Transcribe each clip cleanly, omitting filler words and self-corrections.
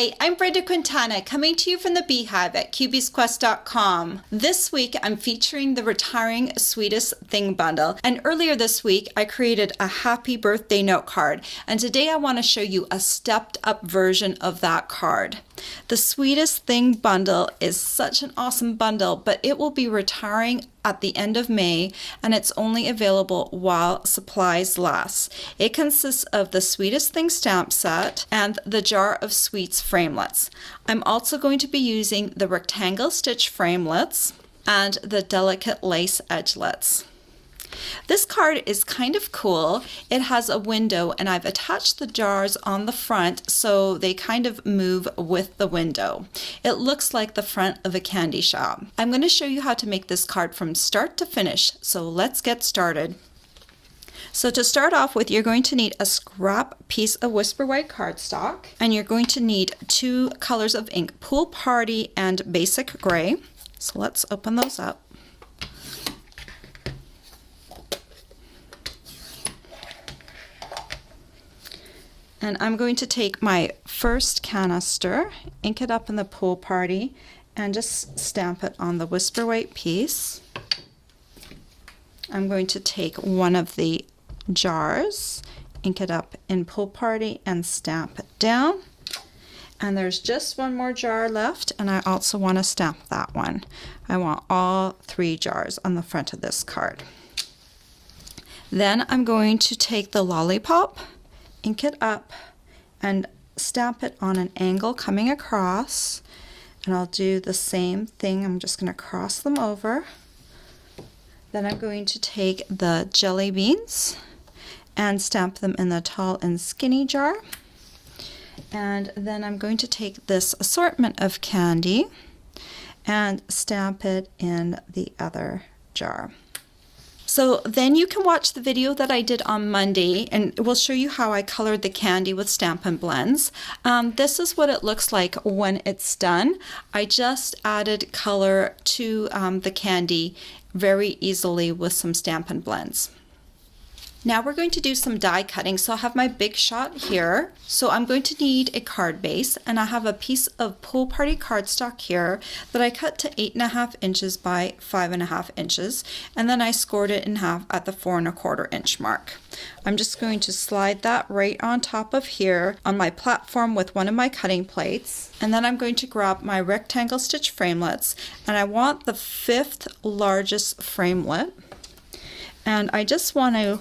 Hi, I'm Brenda Quintana coming to you from the Beehive at cubiesquest.com. This week I'm featuring the retiring Sweetest Thing Bundle, and earlier this week I created a happy birthday note card, and today I want to show you a stepped up version of that card. The Sweetest Thing Bundle is such an awesome bundle, but it will be retiring at the end of May, and it's only available while supplies last. It consists of the Sweetest Thing stamp set and the Jar of Sweets framelits. I'm also going to be using the rectangle stitch framelits and the delicate lace edgelits. This card is kind of cool. It has a window, and I've attached the jars on the front so they kind of move with the window. It looks like the front of a candy shop. I'm going to show you how to make this card from start to finish, so let's get started. So to start off with, you're going to need a scrap piece of Whisper White cardstock, and you're going to need 2 colors of ink, Pool Party and Basic Gray. So let's open those up. And I'm going to take my first canister, ink it up in the Pool Party, and just stamp it on the Whisper White piece. I'm going to take one of the jars, ink it up in Pool Party, and stamp it down. And there's just one more jar left, and I also want to stamp that one. I want all 3 jars on the front of this card. Then I'm going to take the lollipop, ink it up, and stamp it on an angle coming across, and I'll do the same thing. I'm just going to cross them over. Then I'm going to take the jelly beans and stamp them in the tall and skinny jar, and then I'm going to take this assortment of candy and stamp it in the other jar. So then you can watch the video that I did on Monday, and it will show you how I colored the candy with Stampin' Blends. This is what it looks like when it's done. I just added color to the candy very easily with some Stampin' Blends. Now we're going to do some die cutting. So I have my big shot here. So I'm going to need a card base, and I have a piece of Pool Party cardstock here that I cut to 8.5 inches by 5.5 inches, and then I scored it in half at the 4.25 inch mark. I'm just going to slide that right on top of here on my platform with one of my cutting plates, and then I'm going to grab my rectangle stitch framelits, and I want the 5th largest framelit, and I just want to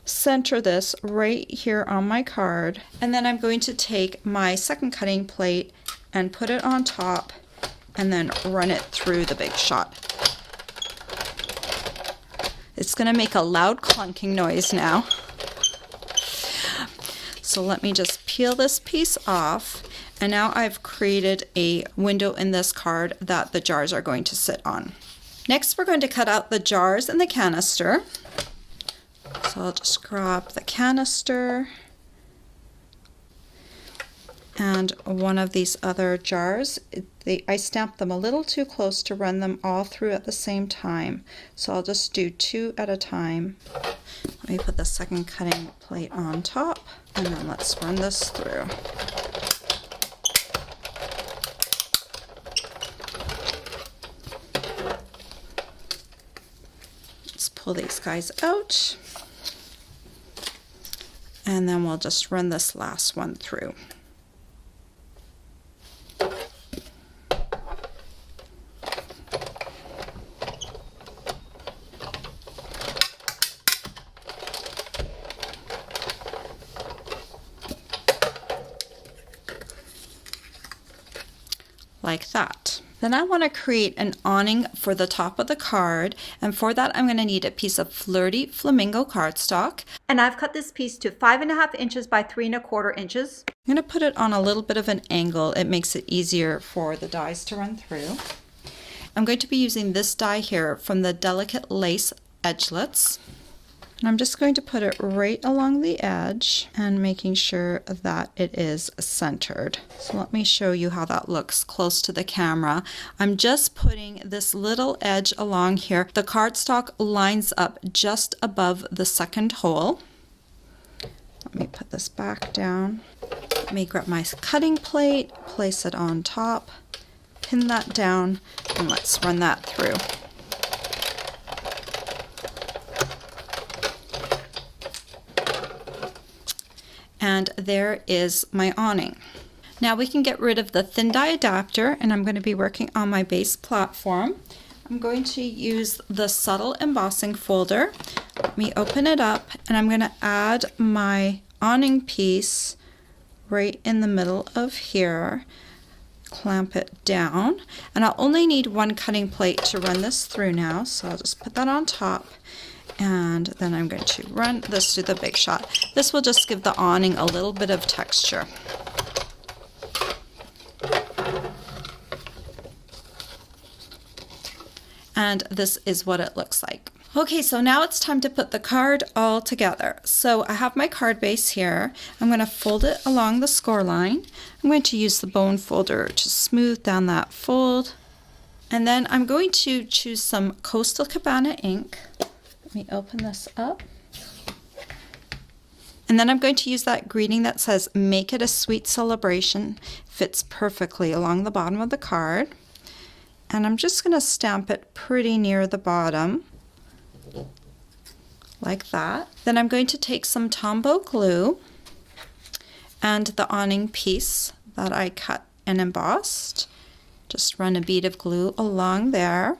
center this right here on my card, and then I'm going to take my second cutting plate and put it on top and then run it through the big shot. It's going to make a loud clunking noise now. So let me just peel this piece off, and now I've created a window in this card that the jars are going to sit on. Next, we're going to cut out the jars and the canister. So I'll just grab the canister and one of these other jars. I stamped them a little too close to run them all through at the same time. So I'll just do 2 at a time. Let me put the second cutting plate on top, and then let's run this through. Let's pull these guys out. And then we'll just run this last one through. Like that. Then I want to create an awning for the top of the card, and for that I'm going to need a piece of Flirty Flamingo cardstock, and I've cut this piece to 5.5 inches by 3.25 inches. I'm going to put it on a little bit of an angle. It makes it easier for the dies to run through. I'm going to be using this die here from the Delicate Lace Edgelits. And I'm just going to put it right along the edge and making sure that it is centered. So let me show you how that looks close to the camera. I'm just putting this little edge along here. The cardstock lines up just above the second hole. Let me put this back down Let me grab my cutting plate, place it on top, pin that down, and let's run that through. And there is my awning. Now we can get rid of the thin die adapter, and I'm going to be working on my base platform. I'm going to use the subtle embossing folder. Let me open it up, and I'm going to add my awning piece right in the middle of here. Clamp it down, and I'll only need one cutting plate to run this through now, so I'll just put that on top. And then I'm going to run this through the Big Shot. This will just give the awning a little bit of texture. And this is what it looks like. Okay, so now it's time to put the card all together. So I have my card base here. I'm going to fold it along the score line. I'm going to use the bone folder to smooth down that fold. And then I'm going to choose some Coastal Cabana ink. Let me open this up. And then I'm going to use that greeting that says, "Make it a sweet celebration." Fits perfectly along the bottom of the card. And I'm just going to stamp it pretty near the bottom, like that. Then I'm going to take some Tombow glue and the awning piece that I cut and embossed. Just run a bead of glue along there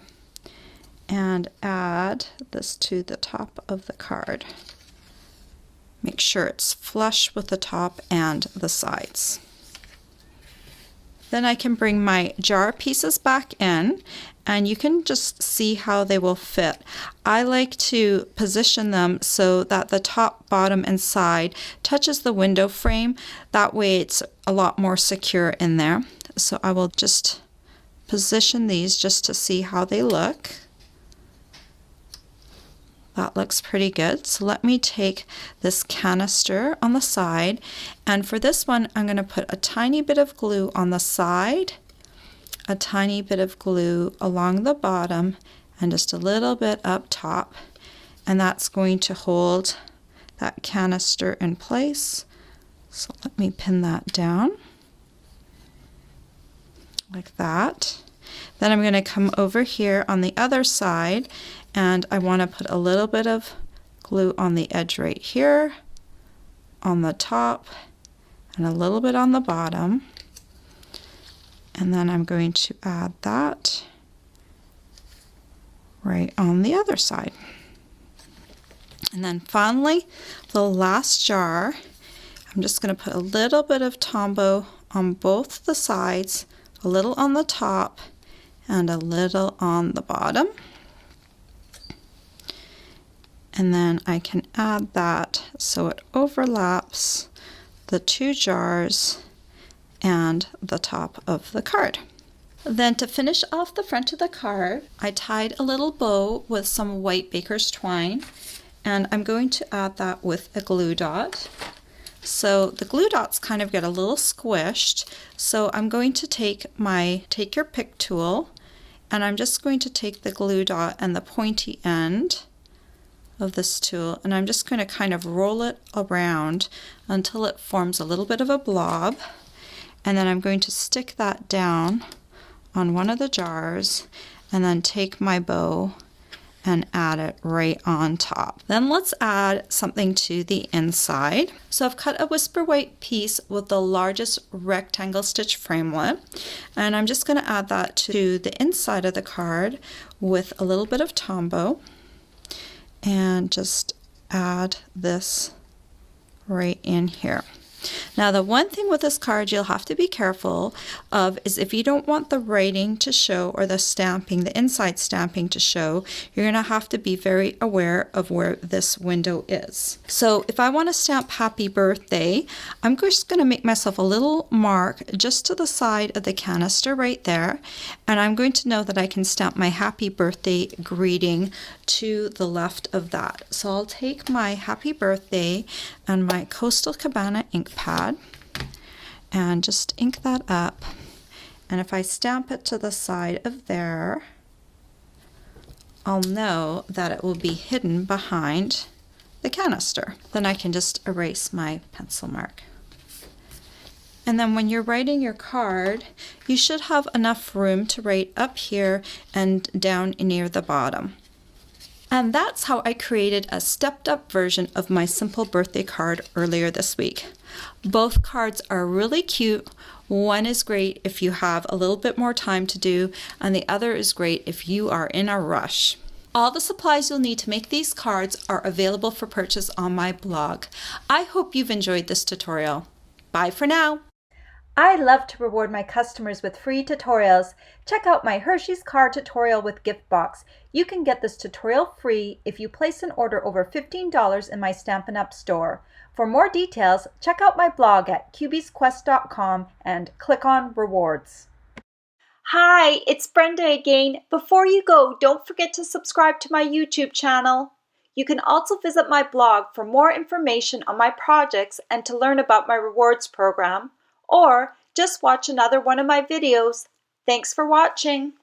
and add this to the top of the card. Make sure it's flush with the top and the sides. Then I can bring my jar pieces back in, and you can just see how they will fit. I like to position them so that the top, bottom, and side touches the window frame. That way it's a lot more secure in there. So I will just position these just to see how they look. That looks pretty good. So let me take this canister on the side, and for this one I'm going to put a tiny bit of glue on the side, a tiny bit of glue along the bottom, and just a little bit up top, and that's going to hold that canister in place. So let me pin that down like that. Then I'm going to come over here on the other side, and I want to put a little bit of glue on the edge right here, on the top, and a little bit on the bottom. And then I'm going to add that right on the other side. And then finally, the last jar, I'm just going to put a little bit of Tombow on both the sides, a little on the top, and a little on the bottom. And then I can add that so it overlaps the two jars and the top of the card. Then to finish off the front of the card, I tied a little bow with some white baker's twine, and I'm going to add that with a glue dot. So the glue dots kind of get a little squished, so I'm going to take my Take Your Pick tool, and I'm just going to take the glue dot and the pointy end of this tool, and I'm just going to kind of roll it around until it forms a little bit of a blob, and then I'm going to stick that down on one of the jars and then take my bow and add it right on top. Then let's add something to the inside. So I've cut a whisper white piece with the largest rectangle stitch framelit, and I'm just going to add that to the inside of the card with a little bit of Tombow, and just add this right in here. Now the one thing with this card you'll have to be careful of is if you don't want the writing to show or the stamping, the inside stamping to show, you're going to have to be very aware of where this window is. So if I want to stamp Happy Birthday, I'm just going to make myself a little mark just to the side of the canister right there, and I'm going to know that I can stamp my Happy Birthday greeting to the left of that. So I'll take my Happy Birthday and my Coastal Cabana Ink Pad and just ink that up, and if I stamp it to the side of there, I'll know that it will be hidden behind the canister. Then I can just erase my pencil mark. And then when you're writing your card, you should have enough room to write up here and down near the bottom. And that's how I created a stepped up version of my simple birthday card earlier this week. Both cards are really cute. One is great if you have a little bit more time to do, and the other is great if you are in a rush. All the supplies you'll need to make these cards are available for purchase on my blog. I hope you've enjoyed this tutorial. Bye for now. I love to reward my customers with free tutorials. Check out my Hershey's card tutorial with gift box. You can get this tutorial free if you place an order over $15 in my Stampin' Up store. For more details, check out my blog at cubiesquest.com and click on rewards. Hi, it's Brenda again. Before you go, don't forget to subscribe to my YouTube channel. You can also visit my blog for more information on my projects and to learn about my rewards program, or just watch another one of my videos. Thanks for watching.